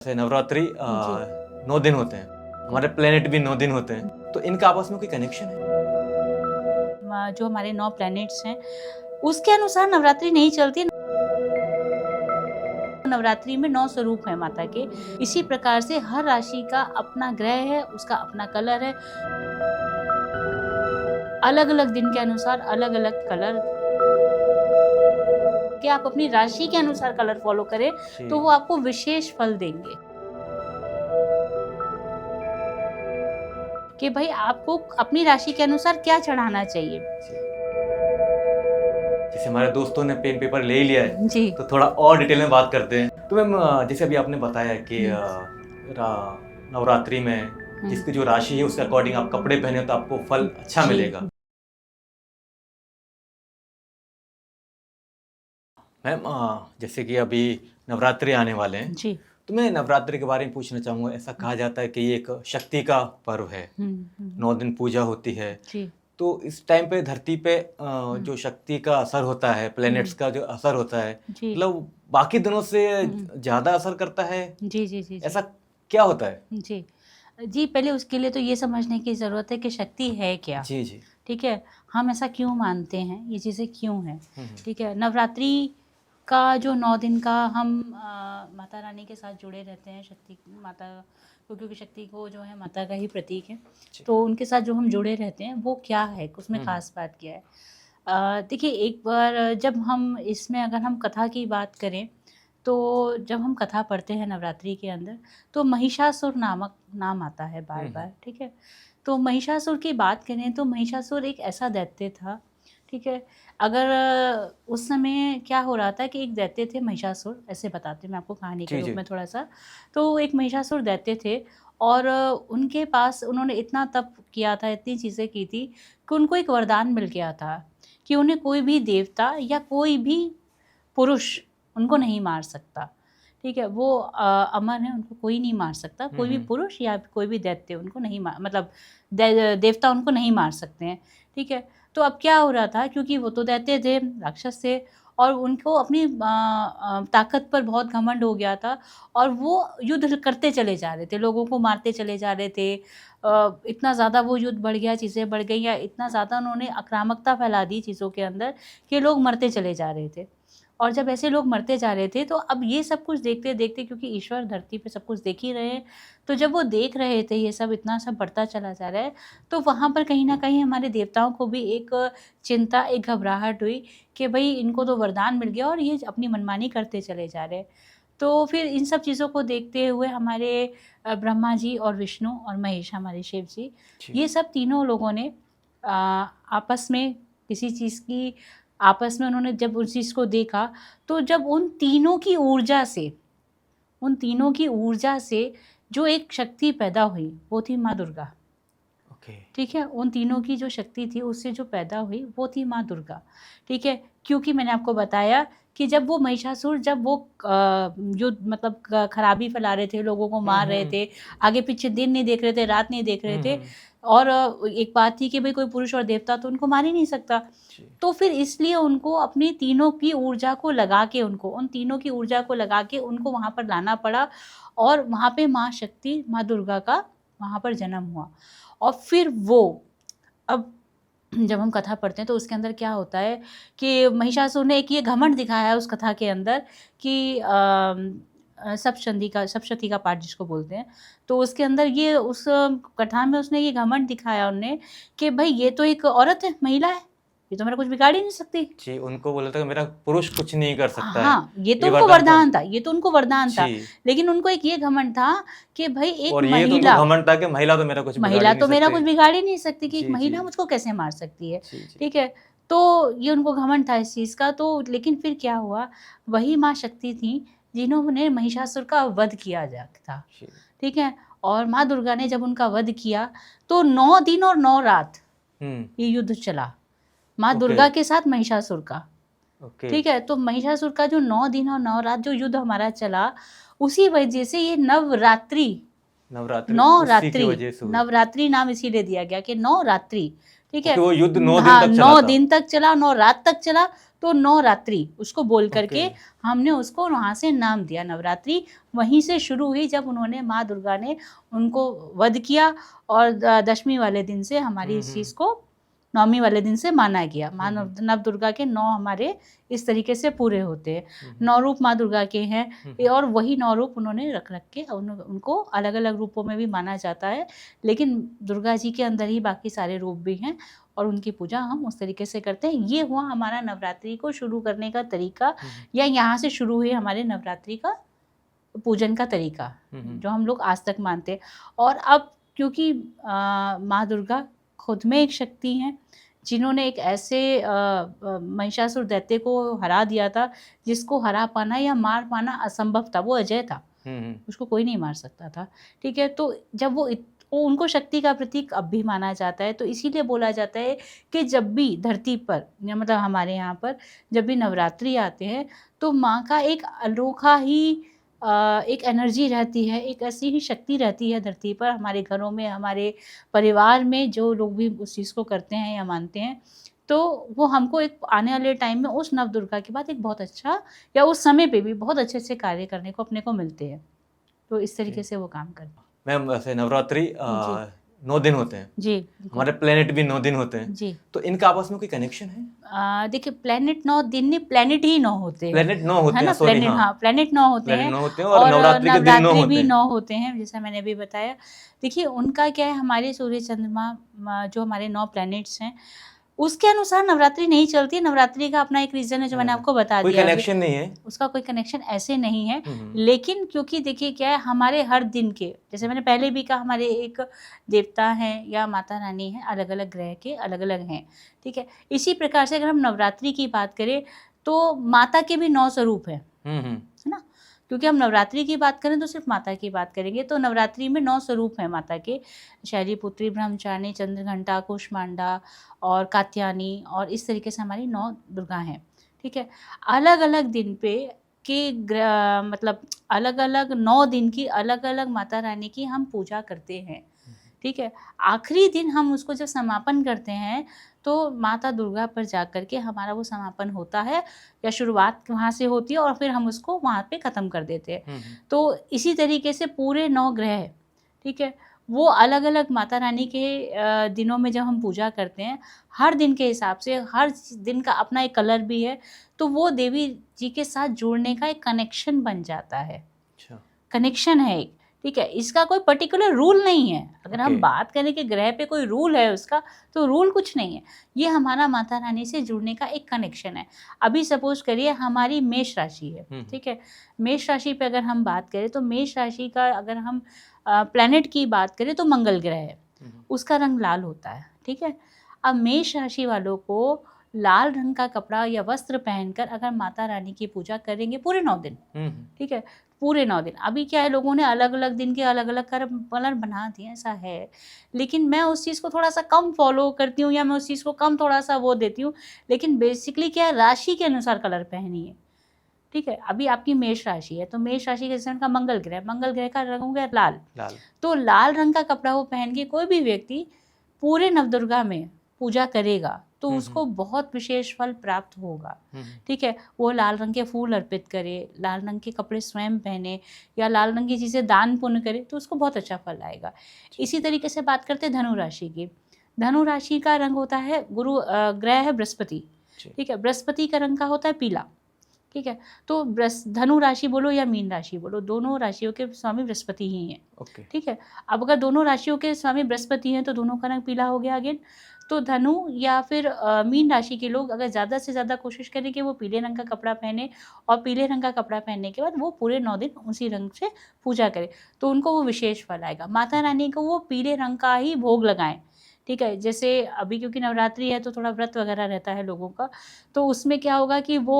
जैसे नवरात्रि जी 9 दिन होते हैं, हमारे प्लेनेट भी 9 दिन होते हैं, तो इनका आपस में कोई कनेक्शन है? जो हमारे 9 प्लैनेट्स हैं उसके अनुसार नवरात्रि नहीं चलती। नवरात्रि में 9 स्वरूप हैं माता के। इसी प्रकार से हर राशि का अपना ग्रह है, उसका अपना कलर है। अलग अलग दिन के अनुसार अलग अलग कलर कि आप अपनी राशि के अनुसार कलर फॉलो करें तो वो आपको विशेष फल देंगे। कि भाई आपको अपनी राशि के अनुसार क्या चढ़ाना चाहिए। जैसे हमारे दोस्तों ने पेन पेपर ले लिया है, जी तो थोड़ा और डिटेल में बात करते हैं। तो मैम जैसे अभी आपने बताया कि नवरात्रि में जिसकी जो राशि है उसके अकॉर्डिंग आप कपड़े पहने तो आपको फल अच्छा जी। मिलेगा। मैम जैसे कि अभी नवरात्रि आने वाले हैं, जी तो मैं नवरात्रि के बारे में पूछना चाहूँगा। ऐसा कहा जाता है कि ये एक शक्ति का पर्व है, 9 दिन पूजा होती है, जी तो इस टाइम पे धरती पे जो शक्ति का असर होता है, प्लैनेट्स का जो असर होता है, जी मतलब बाकी दिनों से ज़्यादा असर करता है, जी जी जी ऐसा क्या होता है? जी जी। पहले उसके लिए तो ये समझने की ज़रूरत है कि शक्ति है क्या। जी जी। ठीक है, हम ऐसा क्यों मानते हैं, ये चीज़ें क्यों हैं। हम्म, ठीक है, नवरात्रि का जो 9 दिन का हम माता रानी के साथ जुड़े रहते हैं, शक्ति माता को, क्योंकि शक्ति को जो है माता का ही प्रतीक है, जी। तो उनके साथ जो हम जुड़े रहते हैं वो क्या है, उसमें खास बात क्या है। देखिए, एक बार जब हम इसमें अगर हम कथा की बात करें तो जब हम कथा पढ़ते हैं नवरात्रि के अंदर तो महिषासुर नामक नाम आता है बार बार। ठीक है, तो महिषासुर की बात करें तो महिषासुर एक ऐसा दैत्य था। ठीक है, अगर उस समय क्या हो रहा था कि एक दैत्य थे महिषासुर, ऐसे बताती हूँ मैं आपको कहानी के जी रूप जी। में थोड़ा सा। तो एक महिषासुर दैत्य थे और उनके पास उन्होंने इतना तप किया था, इतनी चीज़ें की थी कि उनको एक वरदान मिल गया था कि उन्हें कोई भी देवता या कोई भी पुरुष उनको नहीं मार सकता। ठीक है, वो अमर हैं, उनको कोई नहीं मार सकता। कोई भी पुरुष या कोई भी दैत्य उनको नहीं मार, मतलब देवता उनको नहीं मार सकते हैं। ठीक है, तो अब क्या हो रहा था, क्योंकि वो तो दैत्य थे, राक्षस थे और उनको अपनी ताकत पर बहुत घमंड हो गया था और वो युद्ध करते चले जा रहे थे, लोगों को मारते चले जा रहे थे। इतना ज़्यादा वो युद्ध बढ़ गया, चीज़ें बढ़ गई, या इतना ज़्यादा उन्होंने आक्रामकता फैला दी चीज़ों के अंदर कि लोग मरते चले जा रहे थे। और जब ऐसे लोग मरते जा रहे थे तो अब ये सब कुछ देखते-देखते, क्योंकि ईश्वर धरती पे सब कुछ देख ही रहे हैं, तो जब वो देख रहे थे ये सब इतना सब बढ़ता चला जा रहा है, तो वहाँ पर कहीं न कहीं हमारे देवताओं को भी एक चिंता, एक घबराहट हुई कि भई इनको तो वरदान मिल गया और ये अपनी मनमानी करते चले जा रहे हैं। तो फिर इन सब चीज़ों को देखते हुए हमारे ब्रह्मा जी और विष्णु और महेश, हमारे शिव जी, जी। ये सब तीनों लोगों ने आपस में किसी चीज़ की, आपस में उन्होंने जब उस चीज़ को देखा, तो जब उन तीनों की ऊर्जा से जो एक शक्ति पैदा हुई, वो थी माँ दुर्गा। ओके। ठीक है, उन तीनों की जो शक्ति थी उससे जो पैदा हुई वो थी माँ दुर्गा। ठीक है, क्योंकि मैंने आपको बताया कि जब वो महिषासुर, जब वो जो मतलब खराबी फैला रहे थे, लोगों को मार रहे थे, आगे पीछे दिन नहीं देख रहे थे, रात नहीं देख रहे थे, और एक बात थी कि भाई कोई पुरुष और देवता तो उनको मार ही नहीं सकता। जी। तो फिर इसलिए उनको अपनी तीनों की ऊर्जा को लगा के, उन तीनों की ऊर्जा को लगा के उनको वहाँ पर लाना पड़ा और वहाँ पे माँ शक्ति, माँ दुर्गा का वहाँ पर जन्म हुआ। और फिर वो, अब जब हम कथा पढ़ते हैं तो उसके अंदर क्या होता है कि महिषासुर ने एक ये घमंड दिखाया है उस कथा के अंदर कि सप्तशती का पाठ जिसको बोलते हैं, तो उसके अंदर ये उस कथा में उसने ये घमंड दिखाया उनने कि भाई ये तो एक औरत है, महिला है, ये तो मेरा कुछ बिगाड़ ही नहीं सकती। जी, उनको बोला था कि मेरा पुरुष कुछ नहीं कर सकता है, हाँ, ये तो ये उनको वरदान था। वरदान था, ये तो उनको वरदान था, जी। लेकिन उनको एक ये घमंड था कि भाई एक और ये तो उनको महिला, घमंड था कि महिला तो मेरा कुछ बिगाड़ ही महिला नहीं तो मेरा सकती। कुछ बिगाड़ ही नहीं सकती कि एक जी, महिला जी। मुझको कैसे मार सकती है। जी, जी। ठीक है, तो ये उनको घमंड था इस चीज़ का। तो लेकिन फिर क्या हुआ, वही माँ शक्ति थी जिन्होंने महिषासुर का वध किया था। जी। ठीक है, और माँ दुर्गा ने जब उनका वध किया तो 9 दिन और 9 रात ये युद्ध चला, माँ ओके। दुर्गा के साथ महिषासुर का। ओके। ठीक है, तो महिषासुर का जो 9 दिन और 9 रात जो युद्ध हमारा चला, उसी वजह से ये नवरात्रि उसी की वजह से हुई। नवरात्रि नाम इसीलिए दिया गया कि 9 रात्रि। ठीक है, क्योंकि वो युद्ध 9 दिन हाँ, तक चला 9 था। दिन तक चला, 9 रात तक चला, तो नवरात्रि उसको बोल करके ओके। हमने उसको वहाँ से नाम दिया नवरात्रि। वहीं से शुरू हुई जब उन्होंने माँ दुर्गा ने उनको वध किया और दशमी वाले दिन से हमारी इस चीज़ को नवमी वाले दिन से माना गया। माँ नव दुर्गा के 9 हमारे इस तरीके से पूरे होते हैं। 9 रूप माँ दुर्गा के हैं और वही 9 रूप उन्होंने रख के उनको अलग अलग रूपों में भी माना जाता है, लेकिन दुर्गा जी के अंदर ही बाकी सारे रूप भी हैं और उनकी पूजा हम उस तरीके से करते हैं। ये हुआ हमारा नवरात्रि को शुरू करने का तरीका, या यहाँ से शुरू हुई हमारे नवरात्रि का पूजन का तरीका जो हम लोग आज तक मानते हैं। और अब क्योंकि माँ दुर्गा खुद में एक शक्ति हैं जिन्होंने एक ऐसे महिषासुर दैत्य को हरा दिया था जिसको हरा पाना या मार पाना असंभव था, वो अजय था, उसको कोई नहीं मार सकता था। ठीक है, तो जब वो उनको शक्ति का प्रतीक अब भी माना जाता है, तो इसीलिए बोला जाता है कि जब भी धरती पर या मतलब हमारे यहाँ पर जब भी नवरात्रि आते हैं तो माँ का एक अनोखा ही एक एनर्जी रहती है, एक ऐसी ही शक्ति रहती है धरती पर, हमारे घरों में, हमारे परिवार में जो लोग भी उस चीज़ को करते हैं या मानते हैं, तो वो हमको एक आने वाले टाइम में उस नव दुर्गा के बाद एक बहुत अच्छा या उस समय पे भी बहुत अच्छे कार्य करने को अपने को मिलते हैं। तो इस तरीके से वो काम करते हैं। मैम वैसे नवरात्रि 9 दिन होते हैं जी, हमारे प्लेनेट भी 9 दिन होते हैं जी। तो इनका आपस में कोई कनेक्शन है? देखिए प्लेनेट 9 दिन नहीं, प्लेनेट ही 9 होते हैं। प्लेनेट 9 होते है हैं, ना, सॉरी, प्लेनेट, हाँ प्लेनेट 9 होते प्लेनेट हैं 9 होते हैं और नवरात्रि के दिन 9 नवरात्रि होते भी हैं। 9 होते हैं, जैसा मैंने अभी बताया। देखिए उनका क्या है, हमारे सूर्य चंद्रमा जो हमारे 9 प्लैनेट्स हैं उसके अनुसार नवरात्रि नहीं चलती है। नवरात्रि का अपना एक रीज़न है जो मैंने आपको बता कोई दिया अभी। कनेक्शन नहीं है, उसका कोई कनेक्शन ऐसे नहीं है, लेकिन क्योंकि देखिए क्या है, हमारे हर दिन के, जैसे मैंने पहले भी कहा, हमारे एक देवता हैं या माता रानी हैं, अलग अलग ग्रह के अलग अलग हैं। ठीक है, इसी प्रकार से अगर हम नवरात्रि की बात करें तो माता के भी 9 स्वरूप हैं, है ना। क्योंकि हम नवरात्रि की बात करें तो सिर्फ माता की बात करेंगे, तो नवरात्रि में 9 स्वरूप हैं माता के, शैलीपुत्री, ब्रह्मचारिणी, चंद्रघंटा, कुष्मांडा और कात्यायनी, और इस तरीके से हमारी 9 दुर्गा हैं। ठीक है, अलग अलग दिन पे के मतलब अलग अलग 9 दिन की अलग अलग माता रानी की हम पूजा करते हैं। ठीक है, आखिरी दिन हम उसको जब समापन करते हैं तो माता दुर्गा पर जा कर के हमारा वो समापन होता है, या शुरुआत वहाँ से होती है और फिर हम उसको वहाँ पे ख़त्म कर देते हैं। तो इसी तरीके से पूरे 9 ग्रह, ठीक है, वो अलग अलग माता रानी के दिनों में जब हम पूजा करते हैं, हर दिन के हिसाब से हर दिन का अपना एक कलर भी है, तो वो देवी जी के साथ जुड़ने का एक कनेक्शन बन जाता है। अच्छा, कनेक्शन है एक, ठीक है, इसका कोई पर्टिकुलर रूल नहीं है। अगर हम ओके। बात करें कि ग्रह पे कोई रूल है उसका, तो रूल कुछ नहीं है, ये हमारा माता रानी से जुड़ने का एक कनेक्शन है। अभी सपोज करिए हमारी मेष राशि है, ठीक है, मेष राशि पे अगर हम बात करें तो मेष राशि का अगर हम प्लैनेट की बात करें तो मंगल ग्रह है, उसका रंग लाल होता है। ठीक है, अब मेष राशि वालों को लाल रंग का कपड़ा या वस्त्र पहनकर अगर माता रानी की पूजा करेंगे पूरे 9 दिन, ठीक है, पूरे 9 दिन। अभी क्या है, लोगों ने अलग अलग दिन के अलग अलग कलर बना दिए, ऐसा है, लेकिन मैं उस चीज़ को थोड़ा सा कम फॉलो करती हूँ, या मैं उस चीज़ को कम थोड़ा सा वो देती हूँ। लेकिन बेसिकली क्या है, राशि के अनुसार कलर पहनिए। ठीक है, अभी आपकी मेष राशि है तो मेष राशि के जैसे उनका मंगल ग्रह का रंग हो गया लाल, तो लाल रंग का कपड़ा वो पहन के कोई भी व्यक्ति पूरे नवदुर्गा में पूजा करेगा तो उसको बहुत विशेष फल प्राप्त होगा। ठीक है, वो लाल रंग के फूल अर्पित करे, लाल रंग के कपड़े स्वयं पहने, या लाल रंग की चीज़ें दान पुण्य करे, तो उसको बहुत अच्छा फल आएगा। इसी तरीके से बात करते हैं धनु राशि की। धनु राशि का रंग होता है ग्रह है बृहस्पति। ठीक है, बृहस्पति का रंग का होता है पीला। ठीक है, तो धनु राशि बोलो या मीन राशि बोलो, दोनों राशियों के स्वामी बृहस्पति ही हैं। ओके। ठीक है, अब अगर दोनों राशियों के स्वामी बृहस्पति हैं तो दोनों का रंग पीला हो गया अगेन। तो धनु या फिर मीन राशि के लोग अगर ज़्यादा से ज़्यादा कोशिश करें कि वो पीले रंग का कपड़ा पहने, और पीले रंग का कपड़ा पहनने के बाद वो पूरे 9 दिन उसी रंग से पूजा करें, तो उनको वो विशेष फल आएगा। माता रानी को वो पीले रंग का ही भोग लगाएं। ठीक है, जैसे अभी क्योंकि नवरात्रि है तो थोड़ा व्रत वगैरह रहता है लोगों का, तो उसमें क्या होगा कि वो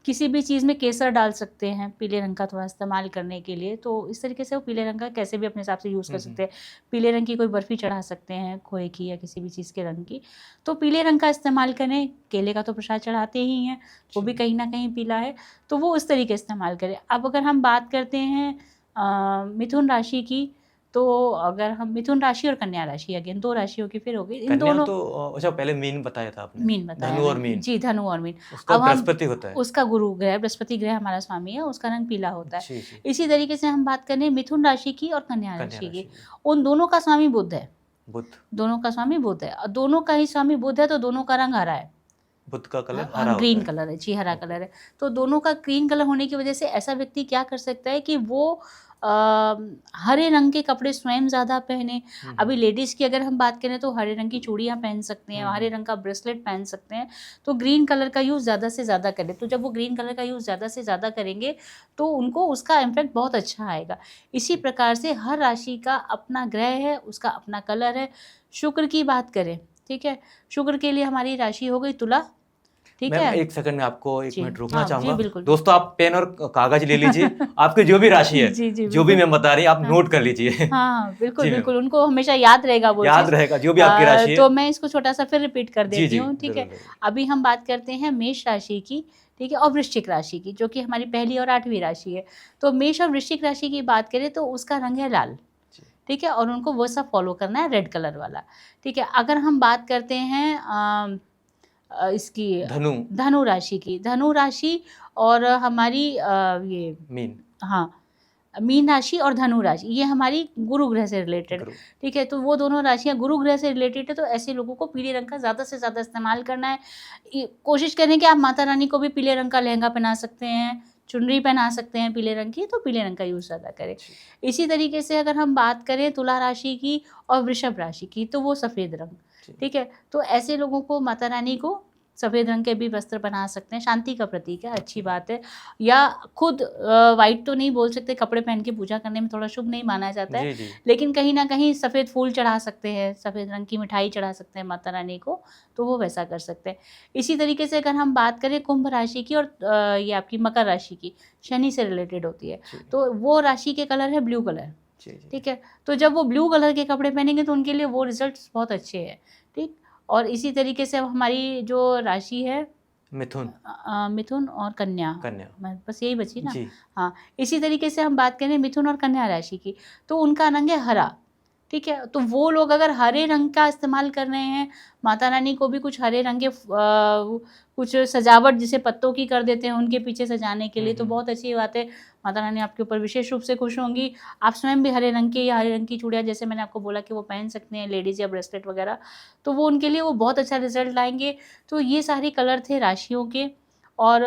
किसी भी चीज़ में केसर डाल सकते हैं पीले रंग का थोड़ा इस्तेमाल करने के लिए, तो इस तरीके से वो पीले रंग का कैसे भी अपने हिसाब से यूज़ कर सकते हैं। पीले रंग की कोई बर्फ़ी चढ़ा सकते हैं, खोए की या किसी भी चीज़ के रंग की, तो पीले रंग का इस्तेमाल करें। केले का तो प्रसाद चढ़ाते ही हैं, वो भी कहीं ना कहीं पीला है, तो वो उस तरीके इस्तेमाल करें। अब अगर हम बात करते हैं मिथुन राशि की, तो अगर हम मिथुन राशि और कन्या राशि, अगेन 2 राशियों की फिर हो गई इन कन्या दोनों। तो अच्छा, पहले मीन बताया था आपने। मीन बताया धनु और मैंने। मीन, जी, धनु और मीन। उसका अब हम बृहस्पति होता है। उसका गुरु ग्रह बृहस्पति ग्रह हमारा स्वामी है, उसका रंग पीला होता है। जी जी। इसी तरीके से हम बात करें मिथुन राशि की और कन्या कन्या राशि राशि की, की। उन दोनों का स्वामी बुध है। बुध, दोनों का स्वामी बुध है और दोनों का ही स्वामी बुध है, तो दोनों का रंग हरा है। बुध का कलर हाँ, हरा होता ग्रीन है। कलर है जी, हरा ओके। कलर है। तो दोनों का ग्रीन कलर होने की वजह से ऐसा व्यक्ति क्या कर सकता है कि वो हरे रंग के कपड़े स्वयं ज़्यादा पहने। अभी लेडीज़ की अगर हम बात करें तो हरे रंग की चूड़ियाँ पहन सकते हैं, हरे रंग का ब्रेसलेट पहन सकते हैं। तो ग्रीन कलर का यूज़ ज़्यादा से ज़्यादा करें, तो जब वो ग्रीन कलर का यूज़ ज़्यादा से ज़्यादा करेंगे तो उनको उसका इम्पैक्ट बहुत अच्छा आएगा। इसी प्रकार से हर राशि का अपना ग्रह है, उसका अपना कलर है। शुक्र की बात करें, ठीक है, शुक्र के लिए हमारी राशि हो गई तुला, ठीक मैम है। एक सेकंड में आपको एक जी, मिनट रुकना हाँ, जी चाहूंगा। बिल्कुल। दोस्तों आप पेन और कागज ले लीजिए, आपकी जो भी राशि है, जी, जी, जो भी बिल्कुल। मैं बता रही, आप हाँ, नोट कर लीजिए। हाँ, बिल्कुल, जी मैम, बिल्कुल, उनको हमेशा याद रहेगा वो याद चीज़। रहेगा जो भी आपकी राशि है। तो मैं इसको छोटा-सा फिर रिपीट कर जी देती जी, हूँ, ठीक जरूर है। जरूर। अभी हम बात करते हैं मेष राशि की, ठीक है, और वृश्चिक राशि की, जो कि हमारी पहली और 8वीं राशि है। तो मेष और वृश्चिक राशि की बात करें तो उसका रंग है लाल, जी। ठीक है, और उनको वो सब फॉलो करना है रेड कलर वाला, ठीक है। अगर हम बात करते हैं इसकी धनु, धनु राशि की, धनु राशि और हमारी ये मीन, हाँ, मीन राशि और धनु राशि ये हमारी गुरु ग्रह से रिलेटेड है, गुरु, ठीक है। तो वो दोनों राशियाँ गुरु ग्रह से रिलेटेड है, तो ऐसे लोगों को पीले रंग का ज़्यादा से ज़्यादा इस्तेमाल करना है। कोशिश करें कि आप माता रानी को भी पीले रंग का लहंगा पहना सकते हैं, चुनरी पहना सकते हैं पीले रंग की, तो पीले रंग का यूज़ ज़्यादा करें। इसी तरीके से अगर हम बात करें तुला राशि की और वृषभ राशि की, तो वो सफ़ेद रंग, ठीक है। तो ऐसे लोगों को माता रानी को सफ़ेद रंग के भी वस्त्र पहना सकते हैं, शांति का प्रतीक है, अच्छी बात है। या खुद वाइट तो नहीं बोल सकते, कपड़े पहन के पूजा करने में थोड़ा शुभ नहीं माना जाता है, जी जी। लेकिन कहीं ना कहीं सफ़ेद फूल चढ़ा सकते हैं, सफ़ेद रंग की मिठाई चढ़ा सकते हैं माता रानी को, तो वो वैसा कर सकते हैं। इसी तरीके से अगर हम बात करें कुंभ राशि की और ये आपकी मकर राशि की, शनि से रिलेटेड होती है, तो वो राशि के कलर है ब्लू कलर, ठीक है। तो जब वो ब्लू कलर के कपड़े पहनेंगे तो उनके लिए वो रिजल्ट्स बहुत अच्छे हैं, ठीक। और इसी तरीके से अब हमारी जो राशि है मिथुन, मिथुन और कन्या, कन्या, बस यही बची ना। जी। हाँ, इसी तरीके से हम बात करें मिथुन और कन्या राशि की, तो उनका रंग है हरा, ठीक है। तो वो लोग अगर हरे रंग का इस्तेमाल कर रहे हैं, माता रानी को भी कुछ हरे रंग के कुछ सजावट जिसे पत्तों की कर देते हैं उनके पीछे सजाने के लिए, तो बहुत अच्छी बात है। माता रानी आपके ऊपर विशेष रूप से खुश होंगी। आप स्वयं भी हरे रंग के या हरे रंग की चूड़ियाँ, जैसे मैंने आपको बोला कि वो पहन सकते हैं लेडीज़, या ब्रेसलेट वगैरह, तो वो उनके लिए वो बहुत अच्छा रिजल्ट लाएंगे। तो ये सारे कलर थे राशियों के, और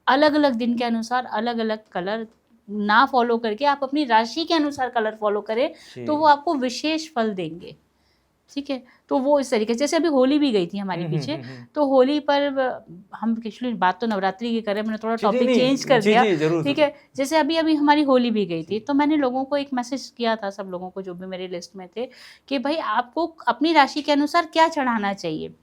अलग अलग दिन के अनुसार अलग अलग कलर ना फॉलो करके आप अपनी राशि के अनुसार कलर फॉलो करें, तो वो आपको विशेष फल देंगे, ठीक है। तो वो इस तरीके से, जैसे अभी होली भी गई थी हमारे पीछे, तो होली पर हम एक्चुअली बात तो नवरात्रि की करें, मैंने थोड़ा टॉपिक चेंज कर दिया, ठीक है। जैसे अभी अभी हमारी होली भी गई थी, तो मैंने लोगों को एक मैसेज किया था, सब लोगों को जो भी मेरी लिस्ट में थे, कि भाई आपको अपनी राशि के अनुसार क्या चढ़ाना चाहिए,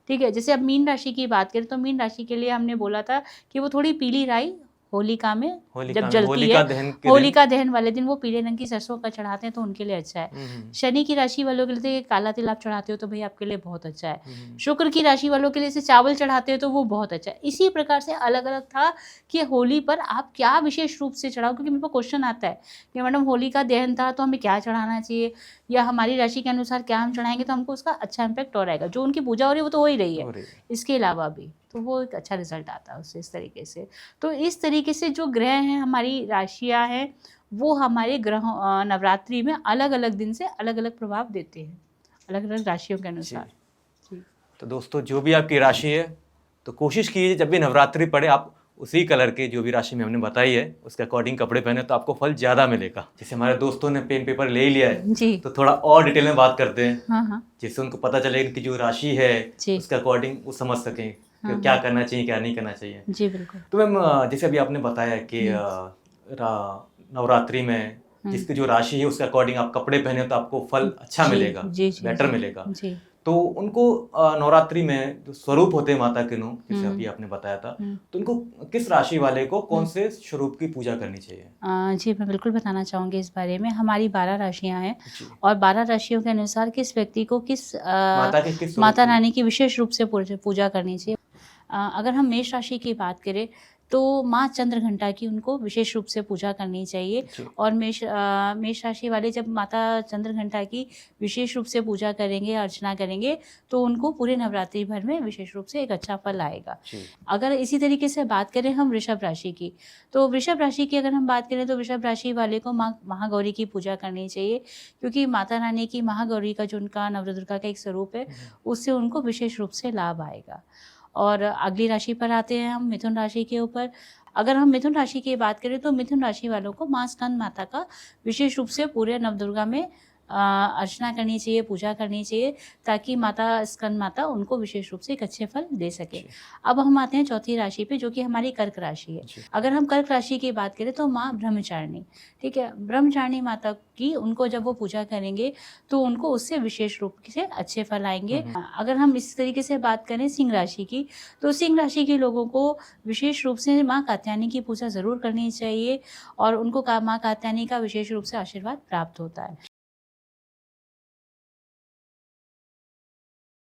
ठीक है। जैसे अब मीन राशि की बात करें, तो मीन राशि के लिए हमने बोला था कि वो थोड़ी पीली राई होलिका में जब जलती है, होलिका दहन वाले दिन वो पीले रंग की सरसों का चढ़ाते हैं, तो उनके लिए अच्छा है। शनि की राशि वालों के लिए काला तिल आप चढ़ाते हो तो भाई आपके लिए बहुत अच्छा है। शुक्र की राशि वालों के लिए से चावल चढ़ाते हो तो वो बहुत अच्छा है। इसी प्रकार से अलग अलग था कि होली पर आप क्या विशेष रूप से चढ़ाओ, क्योंकि मेरे को क्वेश्चन आता है कि मैडम होली का दहन था तो हमें क्या चढ़ाना चाहिए, या हमारी राशि के अनुसार क्या हम चढ़ाएंगे तो हमको उसका अच्छा इम्पैक्ट और आएगा। जो उनकी पूजा हो रही है वो तो हो ही रही है, इसके अलावा भी तो वो एक अच्छा रिजल्ट आता है उससे, इस तरीके से। तो इस तरीके से जो ग्रह हैं, हमारी राशियां हैं, वो हमारे ग्रह नवरात्रि में अलग अलग दिन से अलग अलग प्रभाव देते हैं, अलग अलग राशियों के अनुसार। तो दोस्तों जो भी आपकी राशि है, तो कोशिश कीजिए जब भी नवरात्रि पड़े आप उसी कलर के जो भी राशि में हमने बताई है उसके अकॉर्डिंग कपड़े पहने, तो आपको फल ज़्यादा मिलेगा। जैसे हमारे दोस्तों ने पेन पेपर ले लिया है जी, तो थोड़ा और डिटेल में बात करते हैं, हाँ, जिससे उनको पता चले कि जो राशि है उसके अकॉर्डिंग वो समझ सकें कि क्या करना चाहिए क्या नहीं करना चाहिए। जी बिल्कुल। तो मैम जैसे अभी आपने बताया कि नवरात्रि में जिसकी जो राशि है उसके अकॉर्डिंग आप कपड़े पहने तो आपको फल अच्छा मिलेगा, बेटर मिलेगा। तो उनको नवरात्रि में जो स्वरूप होते हैं माता के नो, जैसे अभी आपने बताया था, तो उनको किस राशि वाले को कौन से स्वरूप की पूजा करनी चाहिए? जी मैं बिल्कुल बताना चाहूँगी इस बारे में। हमारी 12 राशियाँ हैं और 12 राशियों के अनुसार किस व्यक्ति को किस माता रानी की विशेष रूप से पूजा करनी चाहिए। अगर हम मेष राशि की बात करें तो माँ चंद्रघंटा की उनको विशेष रूप से पूजा करनी चाहिए। और मेष राशि वाले जब माता चंद्रघंटा की विशेष रूप से पूजा करेंगे, अर्चना करेंगे, तो उनको पूरे नवरात्रि भर में विशेष रूप से एक अच्छा फल आएगा। अगर इसी तरीके से बात करें हम वृषभ राशि की, तो वृषभ राशि की अगर हम बात करें तो वृषभ राशि वाले को माँ महागौरी की पूजा करनी चाहिए, क्योंकि माता रानी की महागौरी का जो उनका नवदुर्गा का एक स्वरूप है, उससे उनको विशेष रूप से लाभ आएगा। और अगली राशि पर आते हैं हम मिथुन राशि के ऊपर। अगर हम मिथुन राशि की बात करें तो मिथुन राशि वालों को माँ स्कंद माता का विशेष रूप से पूरे नवदुर्गा में अर्चना करनी चाहिए, पूजा करनी चाहिए, ताकि माता स्कंद माता उनको विशेष रूप से एक अच्छे फल दे सके। अब हम आते हैं चौथी राशि पे, जो कि हमारी कर्क राशि है। अगर हम कर्क राशि की बात करें तो माँ ब्रह्मचारिणी, ठीक है, ब्रह्मचारिणी माता की उनको जब वो पूजा करेंगे तो उनको उससे विशेष रूप से अच्छे फल आएंगे। अगर हम इस तरीके से बात करें सिंह राशि की, तो सिंह राशि के लोगों को विशेष रूप से माँ कात्यायनी की पूजा ज़रूर करनी चाहिए और उनको माँ कात्यायनी का विशेष रूप से आशीर्वाद प्राप्त होता है।